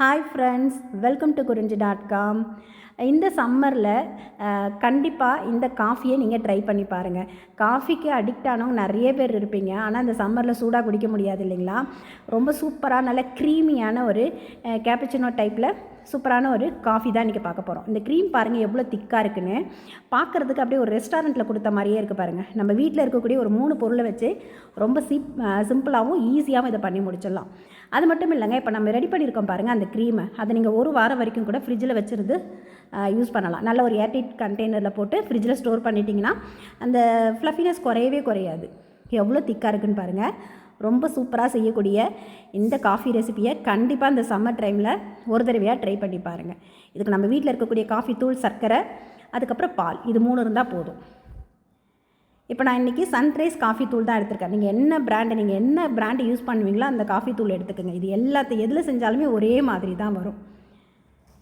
Hi friends, welcome to குறிஞ்சி.com. இந்த சம்மரில் கண்டிப்பாக இந்த காஃபியை நீங்கள் ட்ரை பண்ணி பாருங்கள். காஃபிக்கு அடிக்ட் ஆனவங்க நிறைய பேர் இருப்பீங்க. ஆனால் இந்த சம்மரில் சூடாக குடிக்க முடியாது இல்லைங்களா? ரொம்ப சூப்பராக நல்ல க்ரீமியான ஒரு கேப்புச்சினோ டைப்பில் சூப்பரான ஒரு காஃபி தான் இன்றைக்கி பார்க்க போகிறோம். இந்த க்ரீம் பாருங்கள் எவ்வளோ திக்காக இருக்குன்னு. பார்க்குறதுக்கு அப்படியே ஒரு ரெஸ்டாரண்ட்டில் கொடுத்த மாதிரியே இருக்குது பாருங்கள். நம்ம வீட்டில் இருக்கக்கூடிய ஒரு 3 பொருளை வச்சு ரொம்ப சிம்பிளாகவும் ஈஸியாகவும் இதை பண்ணி முடிச்சிடலாம். அது மட்டும் இல்லைங்க, இப்போ நம்ம ரெடி பண்ணியிருக்கோம் பாருங்கள் அந்த க்ரீமை. அதை நீங்கள் 1 வாரம் வரைக்கும் கூட ஃப்ரிட்ஜில் வச்சுருந்து யூஸ் பண்ணலாம். நல்ல ஒரு ஏர்டைட் கண்டெய்னரில் போட்டு ஃப்ரிட்ஜில் ஸ்டோர் பண்ணிட்டிங்கன்னா அந்த ஃப்ளஃபினஸ் குறையவே குறையாது. எவ்வளோ திக்காக இருக்குன்னு பாருங்கள். ரொம்ப சூப்பராக செய்யக்கூடிய இந்த காஃபி ரெசிப்பியை கண்டிப்பாக இந்த சம்மர் டைமில் ஒரு தடவையாக ட்ரை பண்ணி பாருங்கள். இதுக்கு நம்ம வீட்டில் இருக்கக்கூடிய காஃபி தூள், சர்க்கரை, அதுக்கப்புறம் பால், இது 3 இருந்தால் போதும். இப்போ நான் இன்றைக்கி சன்ரைஸ் காஃபி தூள் தான் எடுத்திருக்கேன். நீங்கள் என்ன பிராண்டு யூஸ் பண்ணுவீங்களோ அந்த காஃபி தூள் எடுத்துக்கோங்க. இது எல்லாத்தையும் எதில் செஞ்சாலுமே ஒரே மாதிரி தான் வரும்.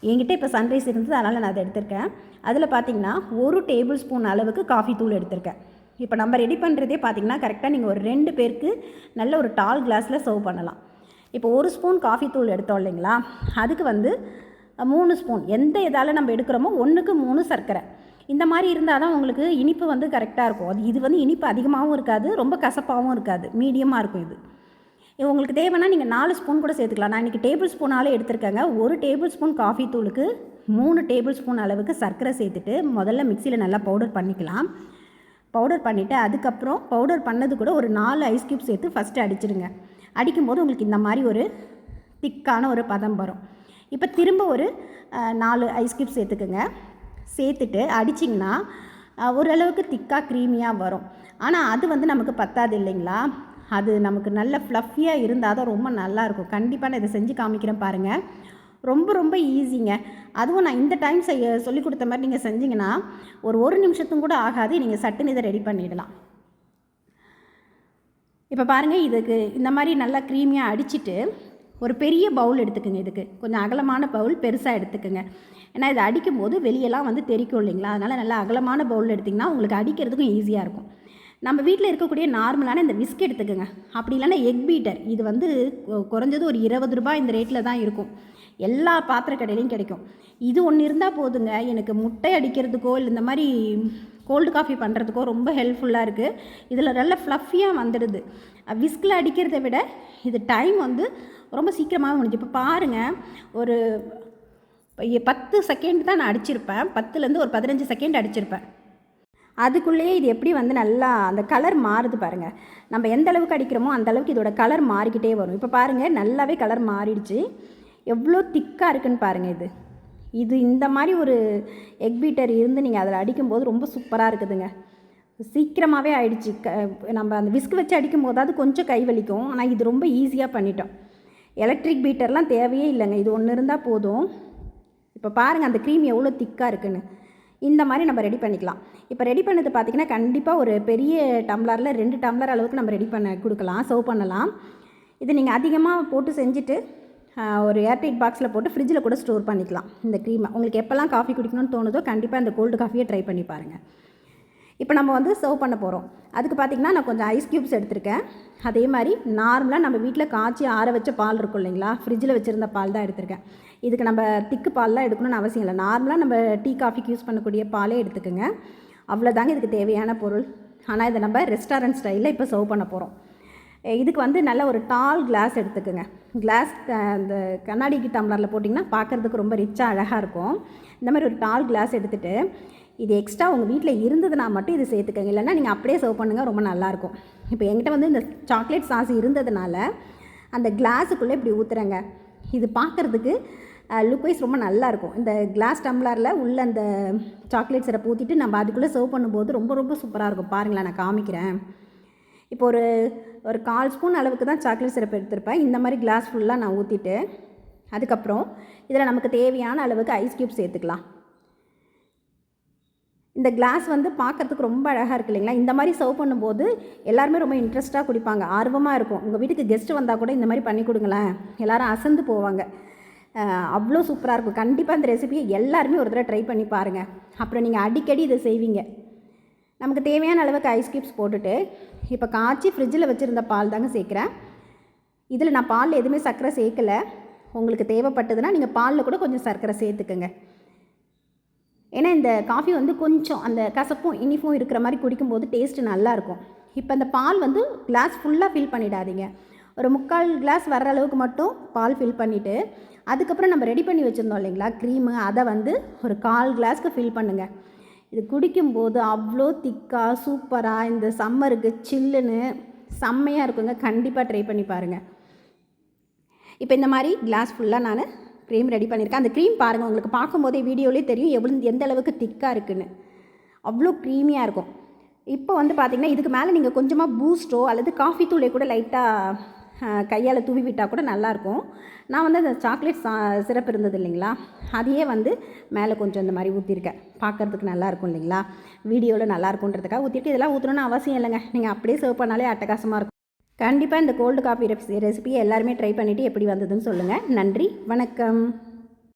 என்கிட்ட இப்போ சன்ரைஸ் இருந்தது, அதனால் நான் அதை எடுத்திருக்கேன். அதில் பார்த்திங்கன்னா 1 டேபிள் ஸ்பூன் அளவுக்கு காஃபி தூள் எடுத்திருக்கேன். இப்போ நம்ம ரெடி பண்ணுறதே பார்த்திங்கன்னா கரெக்டாக நீங்கள் ஒரு 2 பேருக்கு நல்ல ஒரு டால் கிளாஸில் சர்வ் பண்ணலாம். இப்போ 1 ஸ்பூன் காஃபி தூள் எடுத்தோம் இல்லைங்களா, அதுக்கு 3 ஸ்பூன் எந்த இதால் நம்ம எடுக்கிறோமோ 1க்கு 3 சர்க்கரை. இந்த மாதிரி இருந்தால் தான் உங்களுக்கு இனிப்பு கரெக்டாக இருக்கும். இது இனிப்பு அதிகமாகவும் இருக்காது, ரொம்ப கசப்பாகவும் இருக்காது, மீடியமாக இருக்கும். இது உங்களுக்கு தேவைன்னா நீங்கள் 4 ஸ்பூன் கூட சேர்த்துக்கலாம். நான் இன்றைக்கி டேபிள் ஸ்பூனாலே எடுத்துருக்கேங்க. 1 டேபிள் ஸ்பூன் காஃபி தூளுக்கு 3 டேபிள் ஸ்பூன் அளவுக்கு சர்க்கரை சேர்த்துட்டு முதல்ல மிக்சியில் நல்லா பவுடர் பண்ணிக்கலாம். பவுடர் பண்ணிவிட்டு அதுக்கப்புறம் பவுடர் பண்ணது கூட ஒரு 4 ஐஸ் க்யூப் சேர்த்து ஃபஸ்ட்டு அடிச்சிடுங்க. அடிக்கும்போது உங்களுக்கு இந்த மாதிரி ஒரு திக்கான ஒரு பதம் வரும். இப்போ திரும்ப ஒரு 4 ஐஸ் க்யூப் சேர்த்துக்குங்க. சேர்த்துட்டு அடிச்சிங்கன்னா ஓரளவுக்கு திக்காக க்ரீமியாக வரும். ஆனால் அது நமக்கு பத்தாது இல்லைங்களா? அது நமக்கு நல்ல ஃப்ளஃபியாக இருந்தால் தான் ரொம்ப நல்லாயிருக்கும். கண்டிப்பாக நான் இதை செஞ்சு காமிக்கிறேன் பாருங்கள். ரொம்ப ரொம்ப ஈஸிங்க. அதுவும் நான் இந்த டைம் சொல்லி கொடுத்த மாதிரி நீங்கள் செஞ்சிங்கன்னா ஒரு நிமிஷத்தும் கூட ஆகாது. நீங்கள் சட்டுன்னு இதை ரெடி பண்ணிடலாம். இப்போ பாருங்கள், இதுக்கு இந்த மாதிரி நல்லா க்ரீமியாக அடிச்சுட்டு ஒரு பெரிய பவுல் எடுத்துக்கோங்க. இதுக்கு கொஞ்சம் அகலமான பவுல் பெருசாக எடுத்துக்கோங்க. ஏன்னா இதை அடிக்கும்போது வெளியெல்லாம் தெரிக்கும் இல்லைங்களா? அதனால் நல்லா அகலமான பவுல் எடுத்திங்கன்னா உங்களுக்கு அடிக்கிறதுக்கும் ஈஸியாக இருக்கும். நம்ம வீட்டில் இருக்கக்கூடிய நார்மலான இந்த விஸ்க் எடுத்துக்கோங்க. அப்படி இல்லைன்னா எக் பீட்டர். இது குறைஞ்சது ஒரு 20 ரூபாய் இந்த ரேட்டில் தான் இருக்கும். எல்லா பாத்திர கடையிலையும் கிடைக்கும். இது ஒன்று இருந்தால் போதுங்க. எனக்கு முட்டை அடிக்கிறதுக்கோ இல்லை இந்த மாதிரி கோல்டு காஃபி பண்ணுறதுக்கோ ரொம்ப ஹெல்ப்ஃபுல்லாக இருக்குது. இதில் நல்ல ஃப்ளஃபியாக வந்துடுது. விஸ்கில் அடிக்கிறத விட இது டைம் ரொம்ப சீக்கிரமாக முடிஞ்சு. இப்போ பாருங்கள், ஒரு 10 செகண்ட் தான் நான் அடிச்சிருப்பேன். 10லேருந்து ஒரு 15 செகண்ட் அடிச்சிருப்பேன். அதுக்குள்ளேயே இது எப்படி நல்லா அந்த கலர் மாறுது பாருங்கள். நம்ம எந்த அளவுக்கு அடிக்கிறோமோ அந்த அளவுக்கு இதோட கலர் மாறிக்கிட்டே வரும். இப்போ பாருங்கள், நல்லாவே கலர் மாறிடுச்சு. எவ்வளோ திக்காக இருக்குன்னு பாருங்கள். இது இந்த மாதிரி ஒரு எக் பீட்டர் இருந்து நீங்கள் அதில் அடிக்கும்போது ரொம்ப சூப்பராக இருக்குதுங்க. சீக்கிரமாகவே ஆயிடுச்சு. நம்ம அந்த விஸ்க் வச்சு அடிக்கும்போது அது கொஞ்சம் கை வலிக்கும். ஆனால் இது ரொம்ப ஈஸியாக பண்ணிட்டோம். எலக்ட்ரிக் பீட்டர்லாம் தேவையே இல்லைங்க. இது ஒன்று இருந்தால் போதும். இப்போ பாருங்கள் அந்த க்ரீம் எவ்வளோ திக்காக இருக்குன்னு. இந்த மாதிரி நம்ம ரெடி பண்ணிக்கலாம். இப்போ ரெடி பண்ணது பார்த்திங்கன்னா கண்டிப்பாக ஒரு பெரிய டம்ளரில் 2 டம்ளர் அளவுக்கு நம்ம ரெடி பண்ண கொடுக்கலாம், சர்வ் பண்ணலாம். இது நீங்கள் அதிகமாக போட்டு செஞ்சுட்டு ஒரு ஏர்டைட் பாக்ஸில் போட்டு ஃப்ரிட்ஜில் கூட ஸ்டோர் பண்ணிக்கலாம். இந்த க்ரீமை உங்களுக்கு எப்போல்லாம் காஃபி குடிக்கணும்னு தோணுதோ கண்டிப்பாக இந்த கோல்டு காஃபியை ட்ரை பண்ணி பாருங்கள். இப்போ நம்ம சர்வ் பண்ண போகிறோம். அதுக்கு பார்த்திங்கன்னா நான் கொஞ்சம் ஐஸ் க்யூப்ஸ் எடுத்திருக்கேன். அதே மாதிரி நார்மலாக நம்ம வீட்டில் காய்ச்சி ஆற வச்ச பால் இருக்கும் இல்லைங்களா, ஃப்ரிட்ஜில் வச்சுருந்த பால் தான் எடுத்திருக்கேன். இதுக்கு நம்ம திக்கு பால்லாம் எடுக்கணும்னு அவசியம் இல்லை. நார்மலாக நம்ம டீ காஃபிக்கு யூஸ் பண்ணக்கூடிய பாலே எடுத்துக்கோங்க. அவ்வளோதாங்க இதுக்கு தேவையான பொருள். ஆனால் இதை நம்ம ரெஸ்டாரண்ட் ஸ்டைலில் இப்போ சர்வ் பண்ண போகிறோம். இதுக்கு நல்ல ஒரு டால் கிளாஸ் எடுத்துக்கோங்க. கிளாஸ் இந்த கண்ணாடி டம்ளரில் போட்டிங்கன்னா பார்க்குறதுக்கு ரொம்ப ரிச்சாக அழகாக இருக்கும். இந்த மாதிரி ஒரு டால் கிளாஸ் எடுத்துகிட்டு இது எக்ஸ்ட்ரா உங்கள் வீட்டில் இருந்ததுன்னா மட்டும் இது சேர்த்துக்கோங்க. இல்லைன்னா நீங்கள் அப்படியே சர்வ் பண்ணுங்கள், ரொம்ப நல்லாயிருக்கும். இப்போ என்கிட்ட இந்த சாக்லேட் சாஸ் இருந்ததுனால அந்த கிளாஸுக்குள்ளே இப்படி ஊற்றுறேங்க. இது பார்க்குறதுக்கு லுக் வைஸ் ரொம்ப நல்லாயிருக்கும். இந்த கிளாஸ் டம்ளரில் உள்ள அந்த சாக்லேட் சிரப் ஊற்றிட்டு நம்ம அதுக்குள்ளே சர்வ் பண்ணும்போது ரொம்ப ரொம்ப சூப்பராக இருக்கும். பாருங்களேன், நான் காமிக்கிறேன். இப்போ ஒரு 1/4 ஸ்பூன் அளவுக்கு தான் சாக்லேட் சிரப் எடுத்திருப்பேன். இந்த மாதிரி கிளாஸ் ஃபுல்லாக நான் ஊற்றிட்டு அதுக்கப்புறம் இதில் நமக்கு தேவையான அளவுக்கு ஐஸ் க்யூப் சேர்த்துக்கலாம். இந்த கிளாஸ் பார்க்குறதுக்கு ரொம்ப அழகாக இருக்குது இல்லைங்களா? இந்த மாதிரி சர்வ் பண்ணும்போது எல்லாருமே ரொம்ப இன்ட்ரெஸ்ட்டாக குடிப்பாங்க, ஆர்வமாக இருக்கும். உங்கள் வீட்டுக்கு கெஸ்ட்டு வந்தால் கூட இந்த மாதிரி பண்ணி கொடுங்களேன், எல்லோரும் அசந்து போவாங்க. அவ்வளோ சூப்பராக இருக்கும். கண்டிப்பாக இந்த ரெசிபியை எல்லாருமே ஒரு தடவை ட்ரை பண்ணி பாருங்கள். அப்புறம் நீங்கள் அடிக்கடி இதை செய்வீங்க. நமக்கு தேவையான அளவுக்கு ஐஸ் க்யூப்ஸ் போட்டுட்டு இப்போ காய்ச்சி ஃப்ரிட்ஜில் வச்சுருந்த பால் தாங்க சேர்க்குறேன். இதில் நான் பால் எதுவுமே சர்க்கரை சேர்க்கலை. உங்களுக்கு தேவைப்பட்டதுன்னா நீங்கள் பாலில் கூட கொஞ்சம் சர்க்கரை சேர்த்துக்குங்க. ஏன்னா இந்த காஃபி வந்து கொஞ்சம் அந்த கசப்பும் இனிப்பும் இருக்கிற மாதிரி குடிக்கும்போது டேஸ்ட்டு நல்லாயிருக்கும். இப்போ அந்த பால் வந்து கிளாஸ் ஃபுல்லாக ஃபில் பண்ணிடாதீங்க. ஒரு 3/4 கிளாஸ் வர்ற அளவுக்கு மட்டும் பால் ஃபில் பண்ணிவிட்டு அதுக்கப்புறம் நம்ம ரெடி பண்ணி வச்சுருந்தோம் இல்லைங்களா க்ரீமு, அதை வந்து ஒரு 1/4 கிளாஸ்க்கு ஃபில் பண்ணுங்கள். இது குடிக்கும்போது அவ்வளோ திக்காக சூப்பராக இந்த சம்மருக்கு சில்லுன்னு செம்மையாக இருக்குங்க. கண்டிப்பாக ட்ரை பண்ணி பாருங்கள். இப்போ இந்த மாதிரி கிளாஸ் ஃபுல்லாக நான் க்ரீம் ரெடி பண்ணியிருக்கேன். அந்த க்ரீம் பாருங்கள், உங்களுக்கு பார்க்கும்போதே வீடியோலேயே தெரியும் எந்த அளவுக்கு திக்காக இருக்குதுன்னு. அவ்வளோ க்ரீமியாக இருக்கும். இப்போ வந்து பார்த்திங்கன்னா இதுக்கு மேலே நீங்கள் கொஞ்சமாக பூஸ்ட்டோ அல்லது காஃபி தூளை கூட லைட்டாக கையால் தூவி விட்டால் கூட நல்லாயிருக்கும். நான் வந்து அந்த சாக்லேட் சிரப் இருந்தது இல்லைங்களா, அதையே வந்து மேலே கொஞ்சம் இந்த மாதிரி ஊற்றிருக்கேன். பார்க்குறதுக்கு நல்லாயிருக்கும் இல்லைங்களா, வீடியோவில் நல்லாயிருக்குன்றதுக்காக ஊற்றிட்டு இதெல்லாம் ஊற்றணுன்னு அவசியம் இல்லைங்க. நீங்கள் அப்படியே சர்வ் பண்ணாலே அட்டகாசமாக இருக்கும். கண்டிப்பாக இந்த கோல்டு காஃபி ரெசிபியை எல்லாருமே ட்ரை பண்ணிவிட்டு எப்படி வந்ததுன்னு சொல்லுங்கள். நன்றி, வணக்கம்.